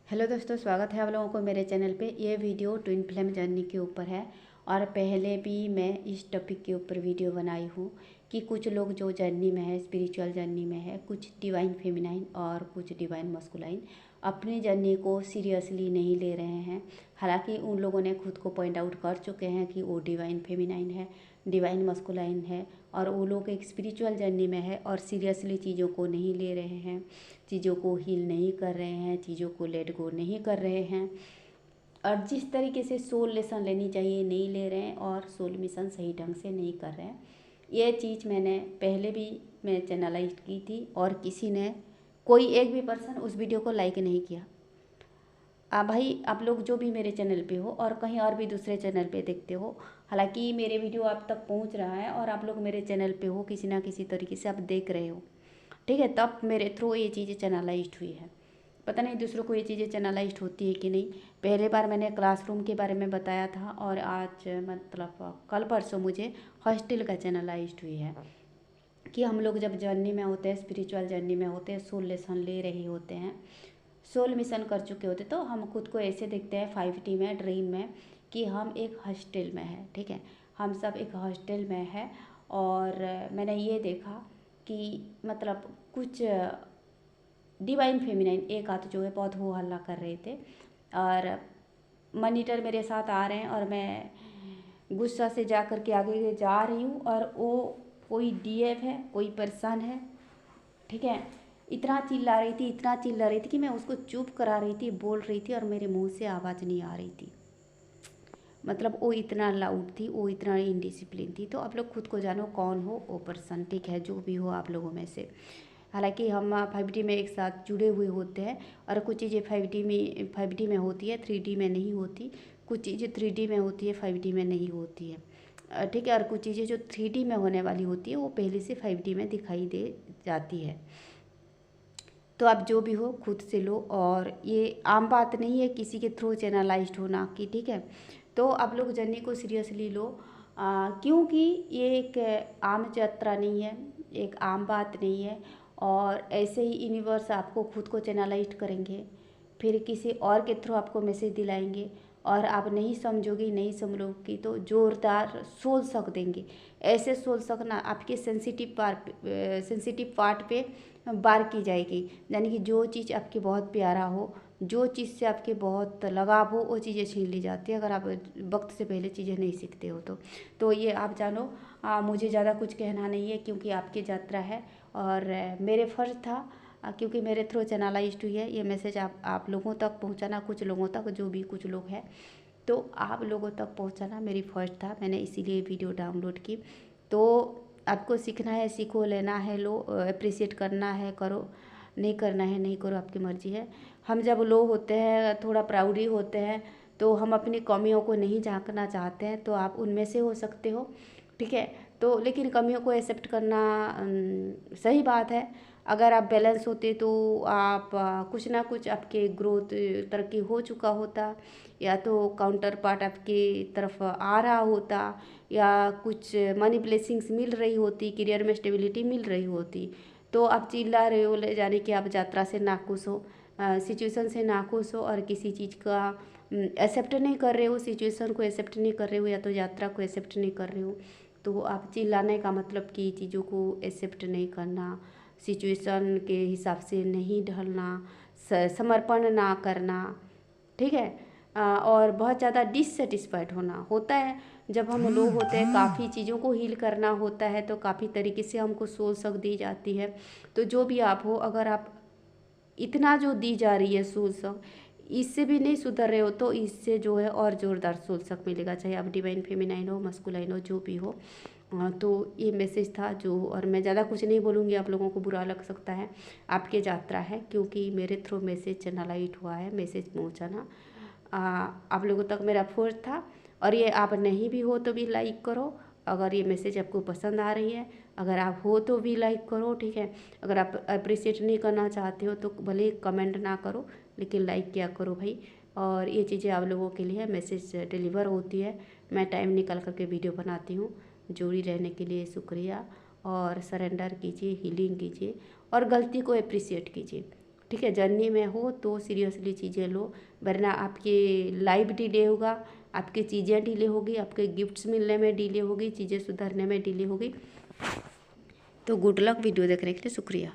Hello दोस्तों, स्वागत है आप लोगों को मेरे चैनल पे। ये वीडियो ट्विन फ्लेम जर्नी के ऊपर है और पहले भी मैं इस टॉपिक के ऊपर वीडियो बनाई हूँ कि कुछ लोग जो जर्नी में है, स्पिरिचुअल जर्नी में है, कुछ डिवाइन फेमिनाइन और कुछ डिवाइन मस्कुलाइन, अपनी जर्नी को सीरियसली नहीं ले रहे हैं। हालांकि उन लोगों ने खुद को पॉइंट आउट कर चुके हैं कि वो डिवाइन फेमिनाइन है, डिवाइन मस्कुलाइन है और वो लोग एक स्पिरिचुअल जर्नी में है और सीरियसली चीज़ों को नहीं ले रहे हैं, चीज़ों को हील नहीं कर रहे हैं, चीज़ों को लेट गो नहीं कर रहे हैं और जिस तरीके से सोल लेसन लेनी चाहिए नहीं ले रहे हैं और सोल मिशन सही ढंग से नहीं कर रहे हैं। ये चीज़ मैंने पहले भी मैं चैनलाइज की थी और किसी ने, कोई एक भी पर्सन उस वीडियो को लाइक नहीं किया। भाई आप लोग जो भी मेरे चैनल पे हो और कहीं और भी दूसरे चैनल पे देखते हो, हालांकि मेरे वीडियो आप तक पहुंच रहा है और आप लोग मेरे चैनल पे हो, किसी ना किसी तरीके से आप देख रहे हो, ठीक है, तब मेरे थ्रू ये चीज़ें चैनलाइज्ड हुई है। पता नहीं दूसरों को ये चीज़ें चैनलाइज्ड होती है कि नहीं। पहले बार मैंने क्लासरूम के बारे में बताया था और आज मतलब कल परसों मुझे हॉस्टल का चैनलाइज्ड हुई है कि हम लोग जब जर्नी में होते हैं, स्पिरिचुअल जर्नी में होते हैं, सोल लेसन ले रहे होते हैं, सोल मिशन कर चुके होते, तो हम खुद को ऐसे देखते हैं 5D में, ड्रीम में, कि हम एक हॉस्टल में हैं, ठीक है, हम सब एक हॉस्टल में है। और मैंने ये देखा कि मतलब कुछ डिवाइन फेमिनाइन एक आध जो है बहुत हो हल्ला कर रहे थे और मॉनिटर मेरे साथ आ रहे हैं और मैं गुस्सा से जा कर के आगे जा रही हूँ और वो कोई डीएफ है, कोई परेशान है, ठीक है, इतना चिल्ला रही थी, इतना चिल्ला रही थी कि मैं उसको चुप करा रही थी, बोल रही थी और मेरे मुंह से आवाज़ नहीं आ रही थी। मतलब वो इतना लाउड थी, वो इतना इनडिसिप्लिन थी। तो आप लोग खुद को जानो कौन हो वो पर्सन, ठीक है, जो भी हो आप लोगों में से। हालांकि हम 5D में एक साथ जुड़े हुए होते हैं और कुछ चीज़ें 5D में होती है, 3D में नहीं होती, कुछ चीज़ें 3D में होती है, 5D में नहीं होती है, ठीक है, और कुछ चीज़ें जो 3D में होने वाली होती है वो पहले से 5D में दिखाई दे जाती है। तो आप जो भी हो खुद से लो और ये आम बात नहीं है किसी के थ्रू चैनलाइज्ड होना की, ठीक है। तो आप लोग जर्नी को सीरियसली लो, क्योंकि ये एक आम यात्रा नहीं है, एक आम बात नहीं है और ऐसे ही यूनिवर्स आपको खुद को चैनलाइज्ड करेंगे, फिर किसी और के थ्रू आपको मैसेज दिलाएंगे और आप नहीं समझोगी, नहीं समझोगी तो ज़ोरदार सोल सक देंगे। ऐसे सोल सकना आपके सेंसिटिव पार्ट पे बार की जाएगी, यानी कि जो चीज़ आपके बहुत प्यारा हो, जो चीज़ से आपके बहुत लगाव हो, वो चीज़ें छीन ली जाती है अगर आप वक्त से पहले चीज़ें नहीं सीखते हो तो ये आप जानो। मुझे ज़्यादा कुछ कहना नहीं है क्योंकि आपकी यात्रा है और मेरे फ़र्ज था, क्योंकि मेरे थ्रू चैनलाइज्ड हुई है ये मैसेज आप लोगों तक पहुंचाना, कुछ लोगों तक, जो भी कुछ लोग हैं तो आप लोगों तक पहुंचाना मेरी फ़र्ज था, मैंने इसीलिए वीडियो डाउनलोड की। तो आपको सीखना है सीखो, लेना है लो, अप्रिशिएट करना है करो, नहीं करना है नहीं करो, आपकी मर्ज़ी है। हम जब लो होते हैं, थोड़ा प्राउडी होते हैं, तो हम अपनी कमियों को नहीं झांकना चाहते हैं, तो आप उनमें से हो सकते हो, ठीक है। तो लेकिन कमियों को एक्सेप्ट करना सही बात है। अगर आप बैलेंस होते तो आप कुछ ना कुछ आपके ग्रोथ, तरक्की हो चुका होता, या तो काउंटर पार्ट आपकी तरफ आ रहा होता, या कुछ मनी ब्लेसिंग्स मिल रही होती, करियर में स्टेबिलिटी मिल रही होती। तो आप चिल्ला रहे हो ले जाने कि आप यात्रा से नाखुश हो, सिचुएशन से नाखुश हो और किसी चीज़ का एक्सेप्ट नहीं कर रहे हो, सिचुएशन को एक्सेप्ट नहीं कर रहे हो या तो यात्रा को एक्सेप्ट नहीं कर रहे हो, तो आप चिल्लाने का मतलब कि चीज़ों को एक्सेप्ट नहीं करना, सिचुएशन के हिसाब से नहीं ढलना, समर्पण ना करना, ठीक है। और बहुत ज़्यादा डिससेटिस्फाइड होना होता है जब हम लोग होते हैं, काफ़ी चीज़ों को हील करना होता है तो काफ़ी तरीके से हमको सोल सक दी जाती है। तो जो भी आप हो, अगर आप इतना जो दी जा रही है सोल सक, इससे भी नहीं सुधर रहे हो तो इससे जो है और ज़ोरदार सोल सक मिलेगा, चाहे आप डिवाइन फेमिनाइन हो, मस्कुलाइन हो, जो भी हो। तो ये मैसेज था जो, और मैं ज़्यादा कुछ नहीं बोलूँगी, आप लोगों को बुरा लग सकता है, आपकी यात्रा है, क्योंकि मेरे थ्रू मैसेज चैनलाइट हुआ है, मैसेज पहुँचाना आप लोगों तक मेरा फर्ज था। और ये आप नहीं भी हो तो भी लाइक करो, अगर ये मैसेज आपको पसंद आ रही है, अगर आप हो तो भी लाइक करो, ठीक है। अगर आप अप्रिशिएट नहीं करना चाहते हो तो भले कमेंट ना करो लेकिन लाइक क्या करो भाई। और ये चीज़ें आप लोगों के लिए मैसेज डिलीवर होती है, मैं टाइम निकाल करके वीडियो बनाती हूँ। जुड़ी रहने के लिए शुक्रिया और सरेंडर कीजिए, हीलिंग कीजिए और गलती को अप्रिशिएट कीजिए, ठीक है, जर्नी में हो तो सीरियसली चीज़ें लो, वरना आपकी लाइफ डिले होगा, आपकी चीज़ें डिले होगी, आपके गिफ्ट्स मिलने में डिले होगी, चीज़ें सुधरने में डिले होगी। तो गुड लक। वीडियो देखने के लिए शुक्रिया।